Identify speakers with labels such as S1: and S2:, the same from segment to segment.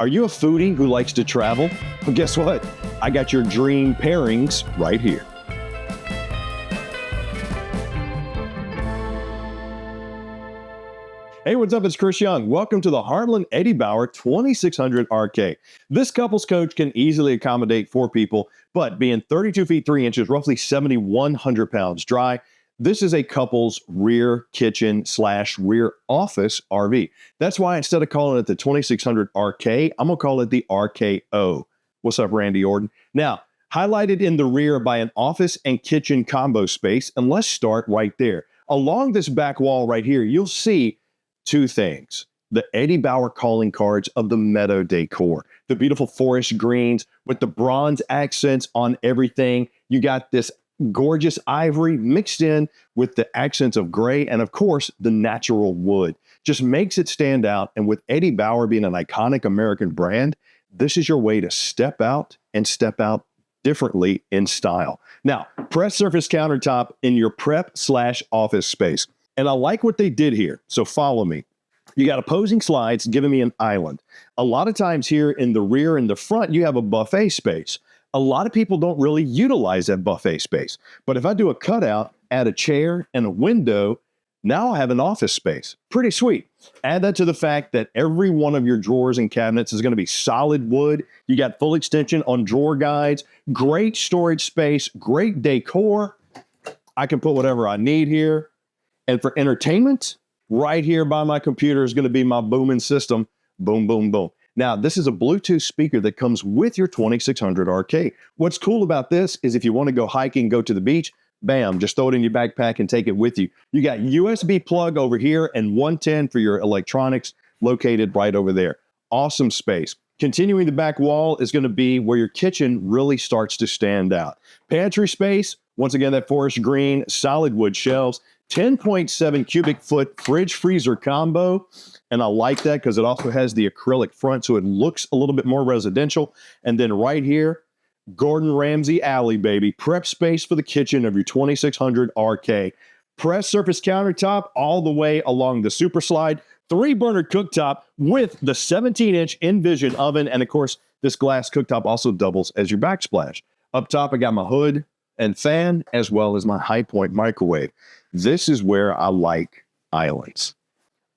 S1: Are you a foodie who likes to travel? Well, guess what? I got your dream pairings right here. Hey, what's up? It's Chris Young. Welcome to the Heartland Eddie Bauer 2600RK. This couples coach can easily accommodate 4 people, but being 32 feet 3 inches, roughly 7,100 pounds dry, this is a couple's rear kitchen / rear office RV. That's why instead of calling it the 2600RK, I'm going to call it the RKO. What's up, Randy Orton? Now, highlighted in the rear by an office and kitchen combo space, and let's start right there. Along this back wall right here, you'll see 2 things. The Eddie Bauer calling cards of the meadow decor, the beautiful forest greens with the bronze accents on everything. You got this gorgeous ivory mixed in with the accents of gray and, of course, the natural wood. Just makes it stand out. And with Eddie Bauer being an iconic American brand, this is your way to step out and step out differently in style. Now, press surface countertop in your prep / office space. And I like what they did here. So follow me. You got opposing slides giving me an island. A lot of times here in the rear and the front, you have a buffet space. A lot of people don't really utilize that buffet space. But if I do a cutout, add a chair and a window, now I have an office space. Pretty sweet. Add that to the fact that every one of your drawers and cabinets is going to be solid wood. You got full extension on drawer guides, great storage space, great decor. I can put whatever I need here. And for entertainment, right here by my computer is going to be my booming system. Boom, boom, boom. Now, this is a Bluetooth speaker that comes with your 2600RK. What's cool about this is if you want to go hiking, go to the beach, bam, just throw it in your backpack and take it with you. You got USB plug over here and 110 for your electronics located right over there. Awesome space. Continuing the back wall is going to be where your kitchen really starts to stand out. Pantry space, once again, that forest green, solid wood shelves, 10.7 cubic foot fridge freezer combo. And I like that because it also has the acrylic front, so it looks a little bit more residential. And then right here, Gordon Ramsay alley, baby. Prep space for the kitchen of your 2600RK. Press surface countertop all the way along the super slide. 3-burner cooktop with the 17-inch Envision oven. And of course, this glass cooktop also doubles as your backsplash. Up top, I got my hood and fan, as well as my High Point microwave. This is where I like islands.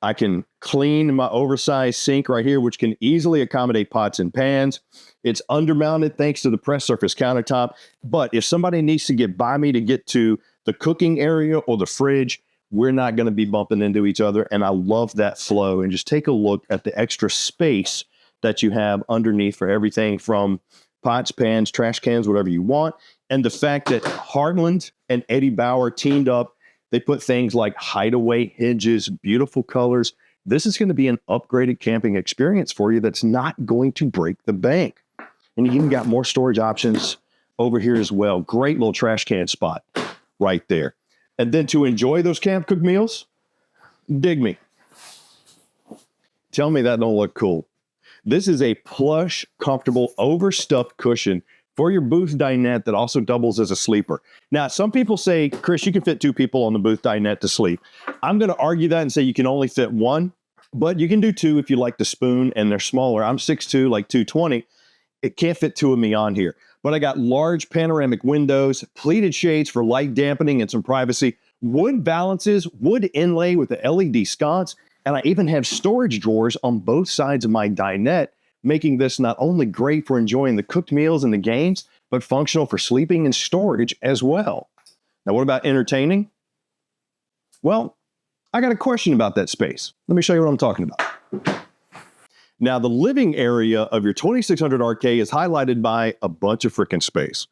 S1: I can clean my oversized sink right here, which can easily accommodate pots and pans. It's undermounted thanks to the press surface countertop. But if somebody needs to get by me to get to the cooking area or the fridge, we're not going to be bumping into each other. And I love that flow. And just take a look at the extra space that you have underneath for everything from pots, pans, trash cans, whatever you want. And the fact that Heartland and Eddie Bauer teamed up, they put things like hideaway hinges, beautiful colors. This is going to be an upgraded camping experience for you that's not going to break the bank. And you even got more storage options over here as well. Great little trash can spot right there. And then to enjoy those camp cooked meals, dig me. Tell me that don't look cool. This is a plush, comfortable, overstuffed cushion for your booth dinette that also doubles as a sleeper. Now, some people say, Chris, you can fit 2 people on the booth dinette to sleep. I'm going to argue that and say you can only fit 1, but you can do 2 if you like the spoon and they're smaller. I'm 6'2", like 220. It can't fit 2 of me on here. But I got large panoramic windows, pleated shades for light dampening and some privacy, wood balances, wood inlay with the LED sconce, and I even have storage drawers on both sides of my dinette, making this not only great for enjoying the cooked meals and the games, but functional for sleeping and storage as well. Now, what about entertaining? Well, I got a question about that space. Let me show you what I'm talking about. Now, the living area of your 2600RK is highlighted by a bunch of freaking space.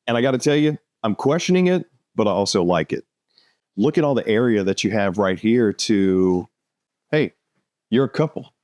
S1: And I got to tell you, I'm questioning it, but I also like it. Look at all the area that you have right here to, hey, you're a couple.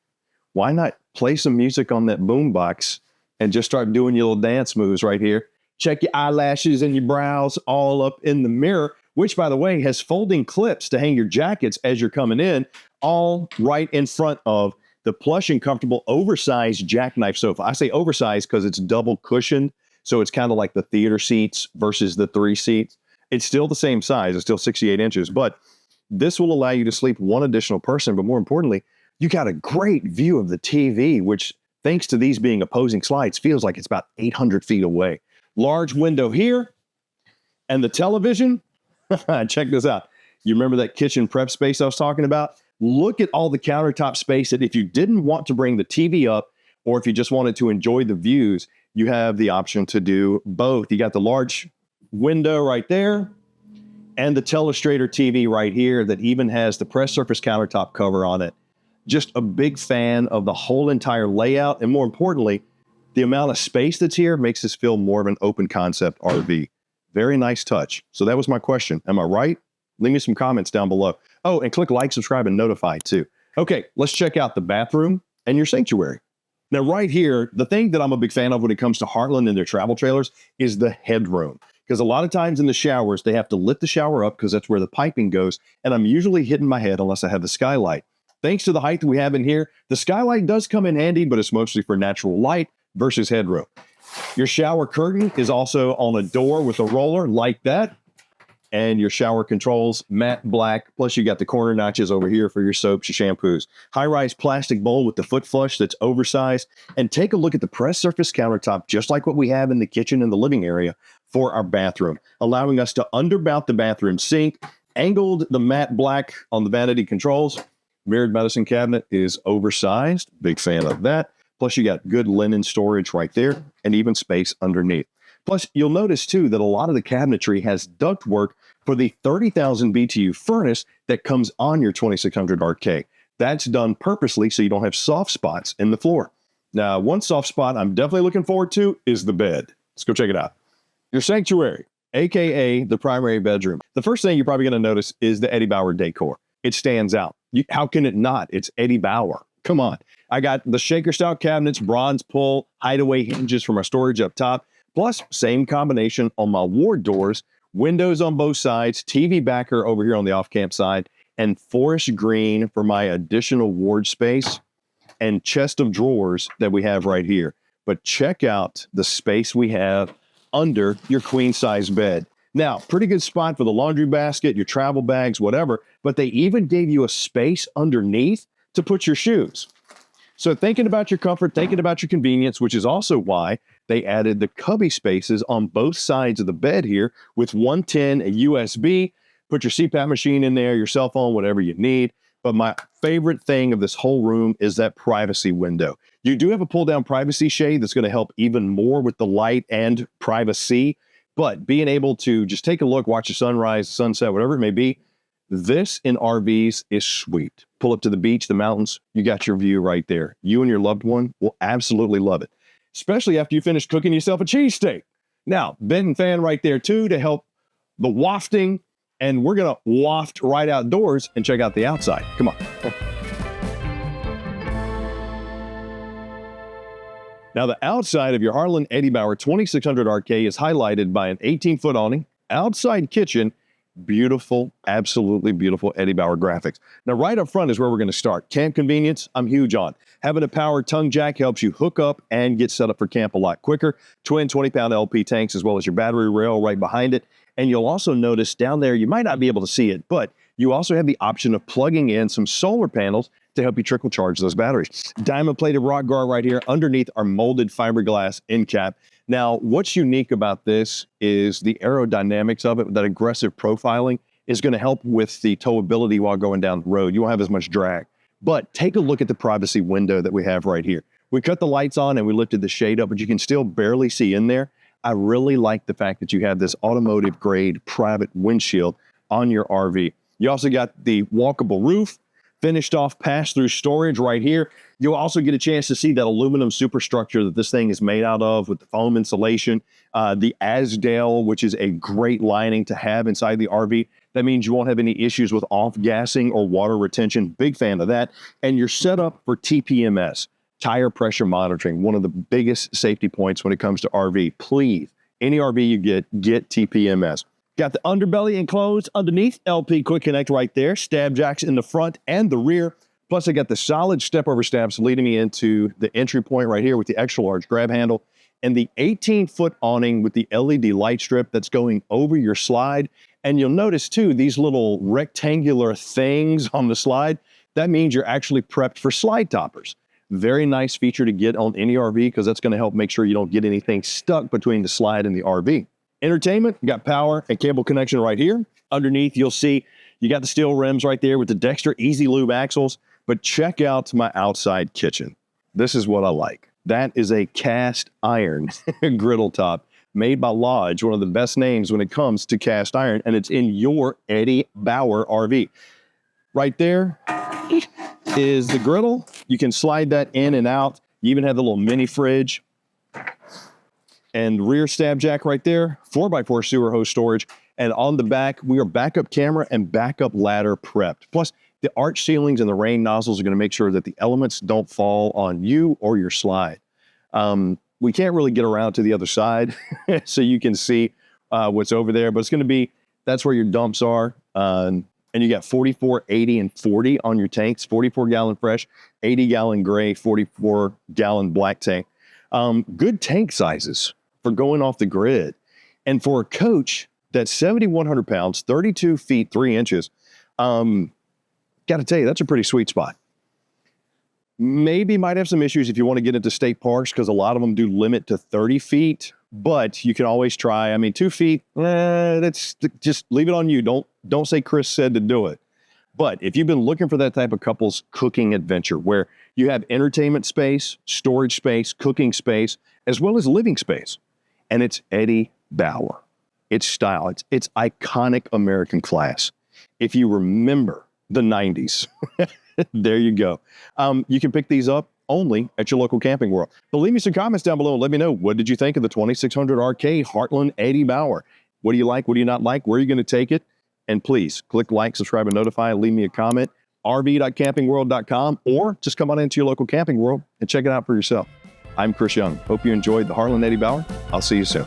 S1: Why not play some music on that boombox and just start doing your little dance moves right here? Check your eyelashes and your brows all up in the mirror, which, by the way, has folding clips to hang your jackets as you're coming in, all right in front of the plush and comfortable oversized jackknife sofa. I say oversized because it's double cushioned, so it's kind of like the theater seats versus the 3 seats. It's still the same size. It's still 68 inches, but this will allow you to sleep 1 additional person. But more importantly, you got a great view of the TV, which thanks to these being opposing slides, feels like it's about 800 feet away. Large window here, and the television, check this out. You remember that kitchen prep space I was talking about? Look at all the countertop space that if you didn't want to bring the TV up, or if you just wanted to enjoy the views, you have the option to do both. You got the large window right there, and the Telestrator TV right here that even has the press surface countertop cover on it. Just a big fan of the whole entire layout, and more importantly, the amount of space that's here makes this feel more of an open concept RV. Very nice touch. So that was my question. Am I right? Leave me some comments down below. Oh, and click like, subscribe, and notify too. Okay, let's check out the bathroom and your sanctuary. Now, right here, the thing that I'm a big fan of when it comes to Heartland and their travel trailers is the headroom. Because a lot of times in the showers, they have to lift the shower up because that's where the piping goes. And I'm usually hitting my head unless I have the skylight. Thanks to the height that we have in here, the skylight does come in handy, but it's mostly for natural light versus headroom. Your shower curtain is also on a door with a roller like that. And your shower controls, matte black, plus you got the corner notches over here for your soaps, your shampoos. High-rise plastic bowl with the foot flush that's oversized. And take a look at the press surface countertop, just like what we have in the kitchen and the living area for our bathroom, allowing us to undermount the bathroom sink, angled the matte black on the vanity controls. Mirrored medicine cabinet is oversized, big fan of that. Plus you got good linen storage right there and even space underneath. Plus, you'll notice, too, that a lot of the cabinetry has ductwork for the 30,000 BTU furnace that comes on your 2600RK. That's done purposely so you don't have soft spots in the floor. Now, one soft spot I'm definitely looking forward to is the bed. Let's go check it out. Your sanctuary, a.k.a. the primary bedroom. The first thing you're probably going to notice is the Eddie Bauer decor. It stands out. How can it not? It's Eddie Bauer. Come on. I got the shaker-style cabinets, bronze pull, hideaway hinges for my storage up top. Plus, same combination on my ward doors, windows on both sides, TV backer over here on the off-camp side, and forest green for my additional ward space and chest of drawers that we have right here. But check out the space we have under your queen-size bed. Now, pretty good spot for the laundry basket, your travel bags, whatever, but they even gave you a space underneath to put your shoes. So thinking about your comfort, thinking about your convenience, which is also why they added the cubby spaces on both sides of the bed here with 110, a USB, put your CPAP machine in there, your cell phone, whatever you need. But my favorite thing of this whole room is that privacy window. You do have a pull-down privacy shade that's going to help even more with the light and privacy, but being able to just take a look, watch the sunrise, sunset, whatever it may be, this in RVs is sweet. Pull up to the beach, the mountains, you got your view right there. You and your loved one will absolutely love it, especially after you finish cooking yourself a cheesesteak. Now, vent and fan right there too to help the wafting, and we're gonna waft right outdoors and check out the outside. Come on. Now, the outside of your Heartland Eddie Bauer 2600RK is highlighted by an 18-foot awning, outside kitchen, beautiful, absolutely beautiful Eddie Bauer graphics. Now, right up front is where we're going to start. Camp convenience, I'm huge on. Having a powered tongue jack helps you hook up and get set up for camp a lot quicker. Twin 20-pound LP tanks as well as your battery rail right behind it. And you'll also notice down there, you might not be able to see it, but you also have the option of plugging in some solar panels to help you trickle charge those batteries. Diamond-plated rock guard right here. Underneath are molded fiberglass end cap. Now, what's unique about this is the aerodynamics of it. That aggressive profiling is going to help with the towability while going down the road. You won't have as much drag. But take a look at the privacy window that we have right here. We cut the lights on and we lifted the shade up, but you can still barely see in there. I really like the fact that you have this automotive-grade private windshield on your RV. You also got the walkable roof, finished off pass-through storage right here. You'll also get a chance to see that aluminum superstructure that this thing is made out of with the foam insulation, the Asdale, which is a great lining to have inside the RV. That means you won't have any issues with off-gassing or water retention. Big fan of that. And you're set up for TPMS, tire pressure monitoring, one of the biggest safety points when it comes to RV. Please, any RV you get TPMS. Got the underbelly enclosed underneath, LP quick connect right there, stab jacks in the front and the rear. Plus I got the solid step over stabs leading me into the entry point right here with the extra large grab handle and the 18-foot awning with the LED light strip that's going over your slide. And you'll notice too, these little rectangular things on the slide, that means you're actually prepped for slide toppers. Very nice feature to get on any RV because that's going to help make sure you don't get anything stuck between the slide and the RV. Entertainment, you got power and cable connection right here. Underneath, you'll see you got the steel rims right there with the Dexter Easy Lube axles. But check out my outside kitchen. This is what I like. That is a cast iron griddle top made by Lodge, one of the best names when it comes to cast iron, and it's in your Eddie Bauer RV. Right there is the griddle. You can slide that in and out. You even have the little mini fridge and rear stab jack right there, 4x4 sewer hose storage. And on the back, we are backup camera and backup ladder prepped. Plus, the arch ceilings and the rain nozzles are going to make sure that the elements don't fall on you or your slide. We can't really get around to the other side so you can see what's over there, but it's going to be, that's where your dumps are. And you got 44, 80, and 40 on your tanks, 44-gallon fresh, 80-gallon gray, 44-gallon black tank. Good tank sizes for going off the grid. And for a coach that's 7,100 pounds, 32 feet, 3 inches, got to tell you, that's a pretty sweet spot. Maybe might have some issues if you want to get into state parks because a lot of them do limit to 30 feet, but you can always try. I mean, 2 feet, that's just leave it on you. Don't say Chris said to do it. But if you've been looking for that type of couples cooking adventure where you have entertainment space, storage space, cooking space, as well as living space, and it's Eddie Bauer. It's style. It's iconic American class. If you remember the 90s, there you go. You can pick these up only at your local Camping World. But leave me some comments down below and let me know, what did you think of the 2600RK Heartland Eddie Bauer? What do you like? What do you not like? Where are you going to take it? And please click like, subscribe, and notify. Leave me a comment, rv.campingworld.com, or just come on into your local Camping World and check it out for yourself. I'm Chris Young. Hope you enjoyed the Heartland Eddie Bauer. I'll see you soon.